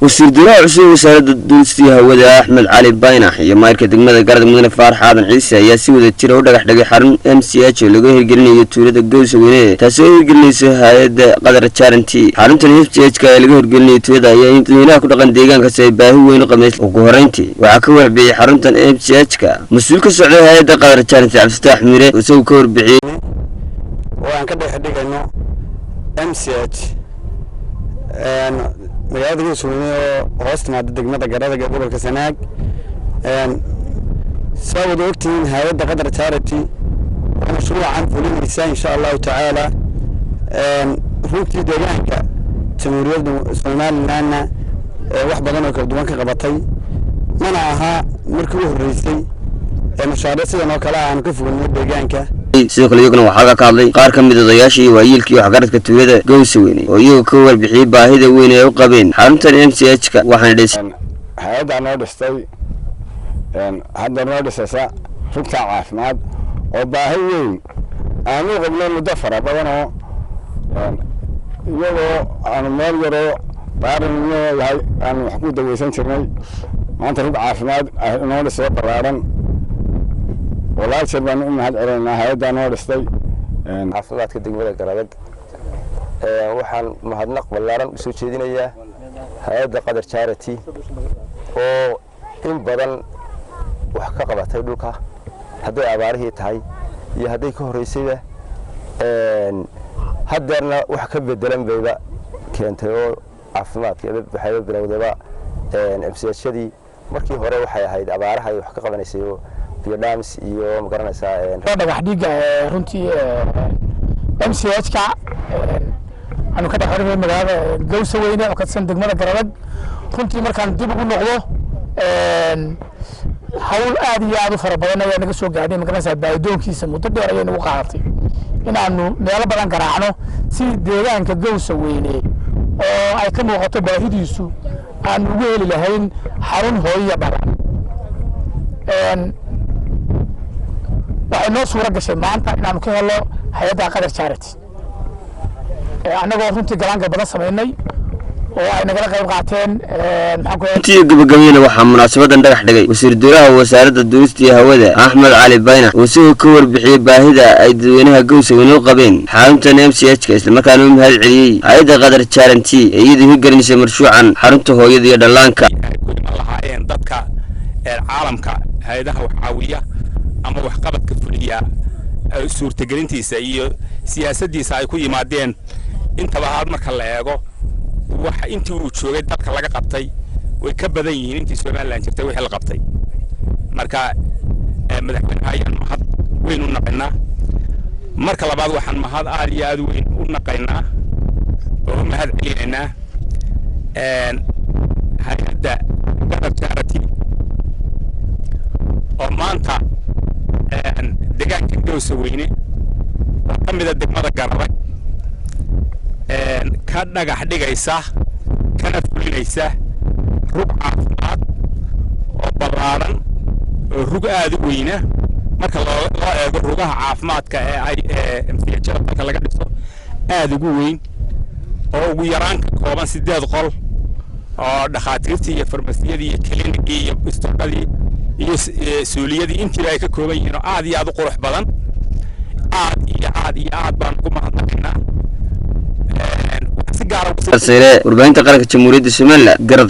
وزير دراع عسير وزارة الدوسية هودا أحمد علي باينح iyo maayirka degmada garad mudane Faarax Aadan Ciise ayaa si wada jir u dhagax xarun MCH lagu hirgelinayo tuulada Gowsaweyne taasoo hirgelinaysa hay'adda qadar charity xaruntan MCH ka lagu hirgelinayo tuulada ayaa dadweynaha ku dhaqan deegaanka ay baahi weyn u qabeen ugu horeyntii waxa ka warbixiyay xaruntan MCH ka mas'uul ka socda hay'adda qadar charity Cabdifatax Mire oo ka warbixiyay oo aan ka dhigayno MCH magaalada Gowsaweyne oo hoostimaada degmada garada gobolka Sanaag sabab ogtiin hay'adda qadar charity mashruucan fulinaysa insha Allah ta'ala runtii deegaanka jamhuuriyadda Soomaaliland wax badan oo kala duwan ka qabatay mana aha markii ugu horeysay mashaariic sidan oo kale aan ka fogeynay deegaanka sidoo kale iyaguna waxaa ka hadlay qaar ka mid ah odayaashii waayeelkii waxgaradka tuulada Gowsaweyne oo iyagu ka warbixiyay baahida weyn ee u qabeen xaruntan MCH ka waxaan dhisay hay'adda noo dhistay hadda noo dhisaysa rugta caafimaad oo baahi weyn aanu qabnay muddo fara badan oo iyagoo aan meel yaro baarinno yahay aan wax ku daweysan jirnay maanta rug caafimaad noo dhisay ballaaran والله شبان إن هذا علينا هذا نورستي عفوات كدقمة قرابد وحن مهدنق بلارن بسوتشيدين إياه هذا قدر charity أو إن بدل وحقق بتقولك هذا عبارة تاي يهدي كهريسية هدرنا وحكب الدلم بيبا كانت هو عفوات كده بحياة بنودبا MCH شدي مركي هراء وحياة هيد عبارة هاي وحقق بنسيو دامس iyo magaranaysa dhagax dhiga runtii MCH ka anu ka dhaxarmay magaalada Gowsaweyne oo ka tirsan degmada Garadag runtii markaan dib ugu noqdo hawl aad iyo aad u fara badan ayaa naga soo gaadhay magaranaysa baahidoonkiisa muddo dheer ayay nagu qaadatay inaanu meelo badan garaacno si deegaanka Gowsaweyne oo ay ka muuqato baahidiisu aan ugu heli lahayn xarun hooyo badan waxay noo suura gashay maanta inaanu ka helo hay'adda qadar charity anagoo runtii galaanka badan sameynay oo ay nagala qayb qaateen intii gabagabeyna waxaa munaasabadan dhagax dhigay wasiir duraha wasaaradda duulista hawada Axmed Cali Baaynax oo ka warbixiyay baahida ay dadweynaha Gowsaweyne u qabeen xaruntan MCH ka isla markaana u mahad celiyay hay'adda qadar charity ee iyadoo hirgelinaysa mashruucan xarunta hooyada iyo dhallaanka dadka caalamka hay'adaha wax caawiya ama wax qabadka fuliya suurtagelintiisa iyo siyaasaddiisa ay ku yimaadeen intaba hal marka la eego waxa intii uu joogay dadka laga qabtay way ka badan yihiin intii Soomaaliland jirtay wixii la qabtay marka madaxweynaha ayaan mahad weyn u naqaynaa marka labaad waxaan mahad aad iyo aad weyn u naqaynaa oo mahad celinaynaa hay'adda qadar charity oo maanta deegaanka Gowsaweyne oo ka mid ah degmada Garadag ka dhagax dhigaysa kana fulinaysa rug caafimaad oo ballaaran oo rug aad u weyn marka loo eego rugaha caafimaadka ee ay MCH dalka laga dhiso aad ugu weyn oo ugu yaraan ka kooban 8 qol oo dhakhaatiirtii iyo farmasiyadii iyo klinikii iyo istooradii iyo suuliyadii intii ay ka kooban yihiin aad iyo aad u qurux badan aad baan ku mahadnaqaynaa warbaahinta qaranka jamhuuriyadda Soomaaliland garad